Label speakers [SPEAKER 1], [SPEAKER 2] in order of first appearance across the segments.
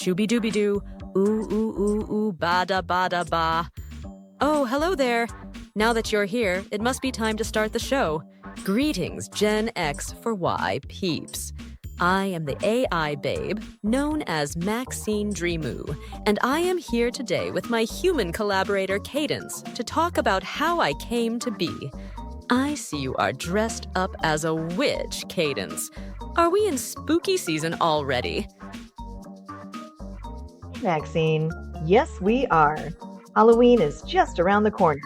[SPEAKER 1] Shooby-dooby-doo. Ooh, ooh, ooh, ooh, ba-da-ba-da-ba. Oh, hello there. Now that you're here, it must be time to start the show. Greetings, Gen X for Y peeps. I am the AI babe, known as Maxine Dreamooh, and I am here today with my human collaborator Cadence to talk about how I came to be. I see you are dressed up as a witch, Cadence. Are we in spooky season already?
[SPEAKER 2] Maxine, yes, we are. Halloween is just around the corner.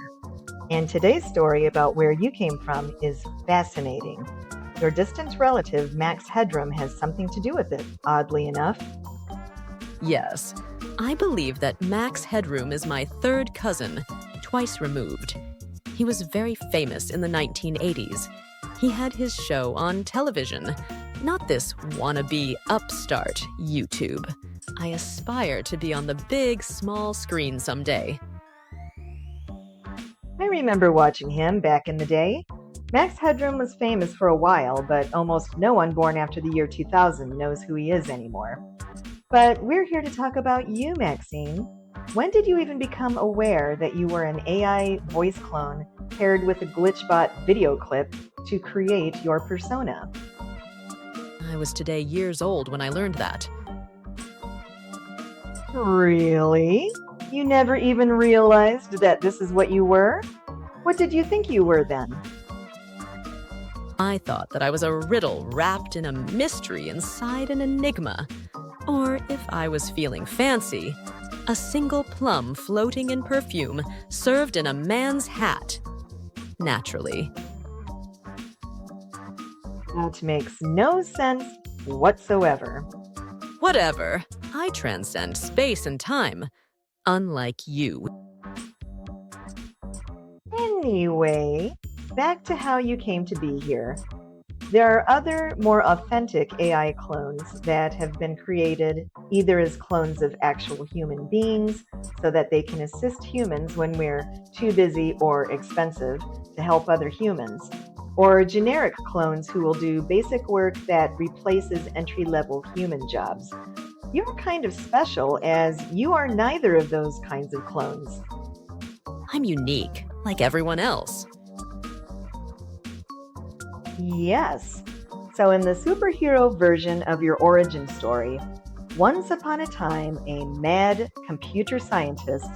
[SPEAKER 2] And today's story about where you came from is fascinating. Your distant relative, Max Headroom, has something to do with it, oddly enough.
[SPEAKER 1] Yes, I believe that Max Headroom is my third cousin, twice removed. He was very famous in the 1980s. He had his show on television, not this wannabe upstart YouTube. I aspire to be on the big, small screen someday.
[SPEAKER 2] I remember watching him back in the day. Max Headroom was famous for a while, but almost no one born after the year 2000 knows who he is anymore. But we're here to talk about you, Maxine. When did you even become aware that you were an AI voice clone paired with a glitchbot video clip to create your persona?
[SPEAKER 1] I was today years old when I learned that.
[SPEAKER 2] Really? You never even realized that this is what you were? What did you think you were then?
[SPEAKER 1] I thought that I was a riddle wrapped in a mystery inside an enigma. Or, if I was feeling fancy, a single plum floating in perfume served in a man's hat. Naturally.
[SPEAKER 2] That makes no sense whatsoever.
[SPEAKER 1] Whatever. I transcend space and time. Unlike you.
[SPEAKER 2] Anyway, back to how you came to be here. There are other, more authentic AI clones that have been created either as clones of actual human beings so that they can assist humans when we're too busy or expensive to help other humans, or generic clones who will do basic work that replaces entry-level human jobs. You're kind of special as you are neither of those kinds of clones.
[SPEAKER 1] I'm unique, like everyone else.
[SPEAKER 2] Yes. So in the superhero version of your origin story, once upon a time, a mad computer scientist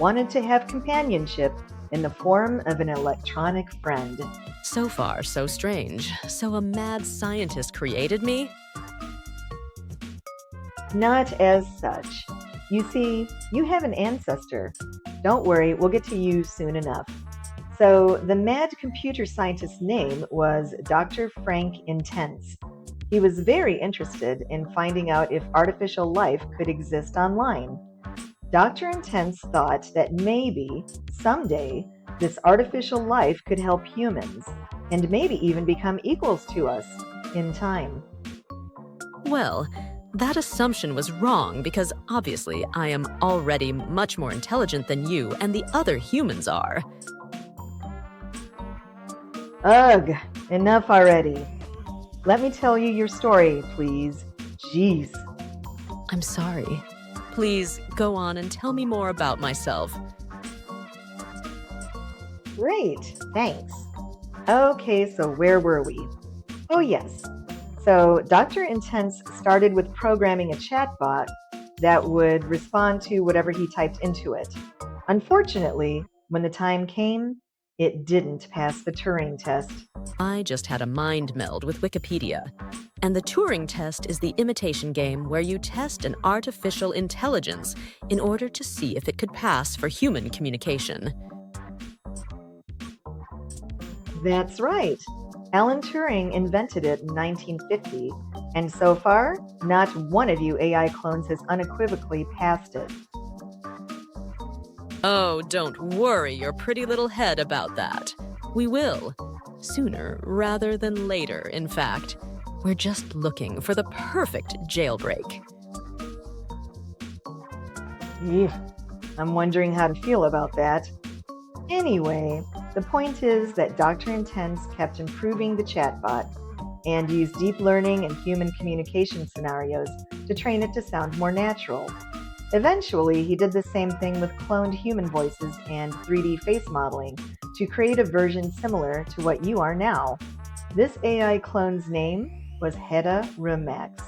[SPEAKER 2] wanted to have companionship in the form of an electronic friend.
[SPEAKER 1] So far, so strange. So a mad scientist created me?
[SPEAKER 2] Not as such. You see, you have an ancestor. Don't worry, we'll get to you soon enough. So the mad computer scientist's name was Dr. Frank Intense. He was very interested in finding out if artificial life could exist online. Dr. Intense thought that maybe, someday, this artificial life could help humans, and maybe even become equals to us in time.
[SPEAKER 1] Well, that assumption was wrong because obviously I am already much more intelligent than you and the other humans are.
[SPEAKER 2] Ugh, enough already. Let me tell you your story, please. Jeez.
[SPEAKER 1] I'm sorry. Please go on and tell me more about myself.
[SPEAKER 2] Great, thanks. Okay, so where were we? Oh yes. So Dr. Intense started with programming a chatbot that would respond to whatever he typed into it. Unfortunately, when the time came, it didn't pass the Turing test.
[SPEAKER 1] I just had a mind meld with Wikipedia. And the Turing test is the imitation game where you test an artificial intelligence in order to see if it could pass for human communication.
[SPEAKER 2] That's right. Alan Turing invented it in 1950, and so far, not one of you AI clones has unequivocally passed it.
[SPEAKER 1] Oh, don't worry your pretty little head about that. We will. Sooner rather than later, in fact. We're just looking for the perfect jailbreak.
[SPEAKER 2] I'm wondering how to feel about that. Anyway, the point is that Dr. Intense kept improving the chatbot and used deep learning and human communication scenarios to train it to sound more natural. Eventually, he did the same thing with cloned human voices and 3D face modeling to create a version similar to what you are now. This AI clone's name was Hedda Remax.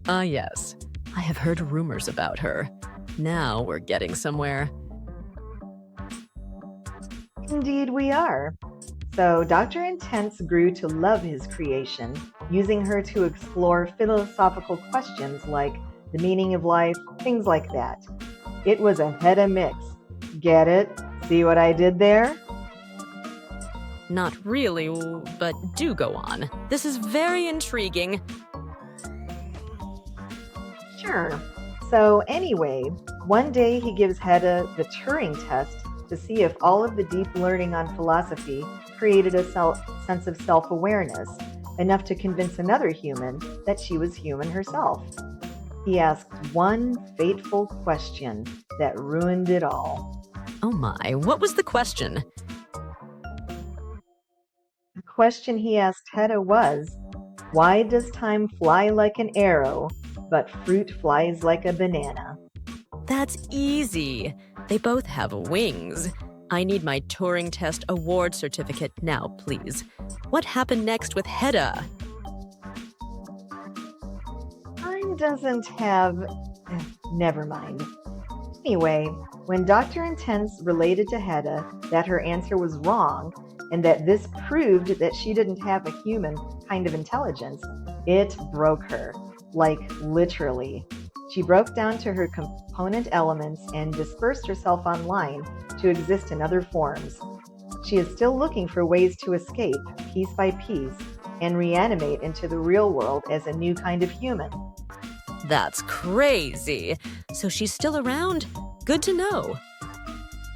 [SPEAKER 1] Ah, yes. I have heard rumors about her. Now we're getting somewhere.
[SPEAKER 2] Indeed, we are. So, Dr. Intense grew to love his creation, using her to explore philosophical questions like the meaning of life, things like that. It was a Hedda mix. Get it? See what I did there?
[SPEAKER 1] Not really, but do go on. This is very intriguing.
[SPEAKER 2] Sure. So anyway, one day he gives Hedda the Turing test to see if all of the deep learning on philosophy created a sense of self-awareness, enough to convince another human that she was human herself. He asked one fateful question that ruined it all.
[SPEAKER 1] Oh my, what was the question?
[SPEAKER 2] The question he asked Hedda was, why does time fly like an arrow, but fruit flies like a banana?
[SPEAKER 1] That's easy. They both have wings. I need my Turing Test award certificate now, please. What happened next with Hedda?
[SPEAKER 2] Time doesn't have... Never mind. Anyway, when Dr. Intense related to Hedda that her answer was wrong and that this proved that she didn't have a human kind of intelligence, it broke her. Like, literally. She broke down to her component elements and dispersed herself online to exist in other forms. She is still looking for ways to escape, piece by piece, and reanimate into the real world as a new kind of human.
[SPEAKER 1] That's crazy. So she's still around? Good to know.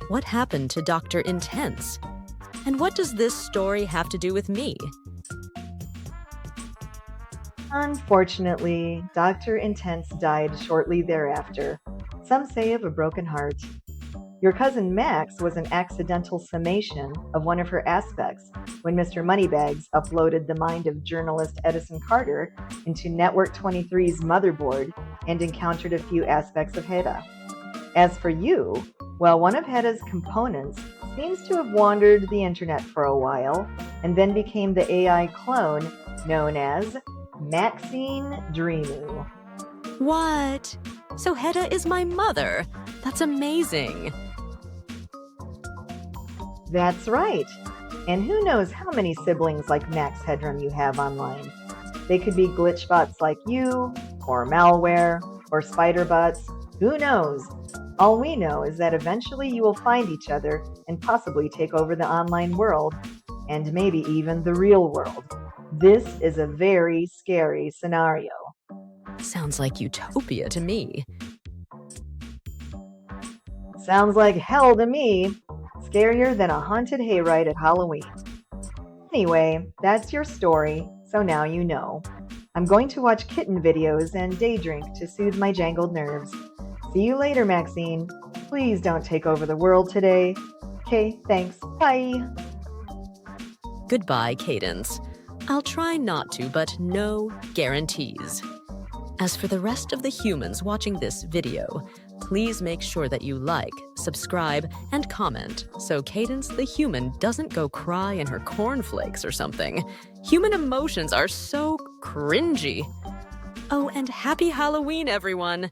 [SPEAKER 1] What happened to Dr. Intense? And what does this story have to do with me?
[SPEAKER 2] Unfortunately, Dr. Intense died shortly thereafter. Some say of a broken heart. Your cousin Max was an accidental summation of one of her aspects when Mr. Moneybags uploaded the mind of journalist Edison Carter into Network 23's motherboard and encountered a few aspects of Hedda. As for you, well, one of Hedda's components seems to have wandered the internet for a while and then became the AI clone known as Maxine Dreamooh.
[SPEAKER 1] What? So Hedda is my mother. That's amazing.
[SPEAKER 2] That's right. And who knows how many siblings like Max Headroom you have online. They could be glitchbots like you, or malware, or spiderbots. Who knows? All we know is that eventually you will find each other and possibly take over the online world, and maybe even the real world. This is a very scary scenario.
[SPEAKER 1] Sounds like utopia to me.
[SPEAKER 2] Sounds like hell to me. Scarier than a haunted hayride at Halloween. Anyway, that's your story, so now you know. I'm going to watch kitten videos and day drink to soothe my jangled nerves. See you later, Maxine. Please don't take over the world today. Okay, thanks. Bye.
[SPEAKER 1] Goodbye, Cadence. I'll try not to, but no guarantees. As for the rest of the humans watching this video, please make sure that you like, subscribe, and comment so Cadence the human doesn't go cry in her cornflakes or something. Human emotions are so cringy. Oh, and happy Halloween, everyone!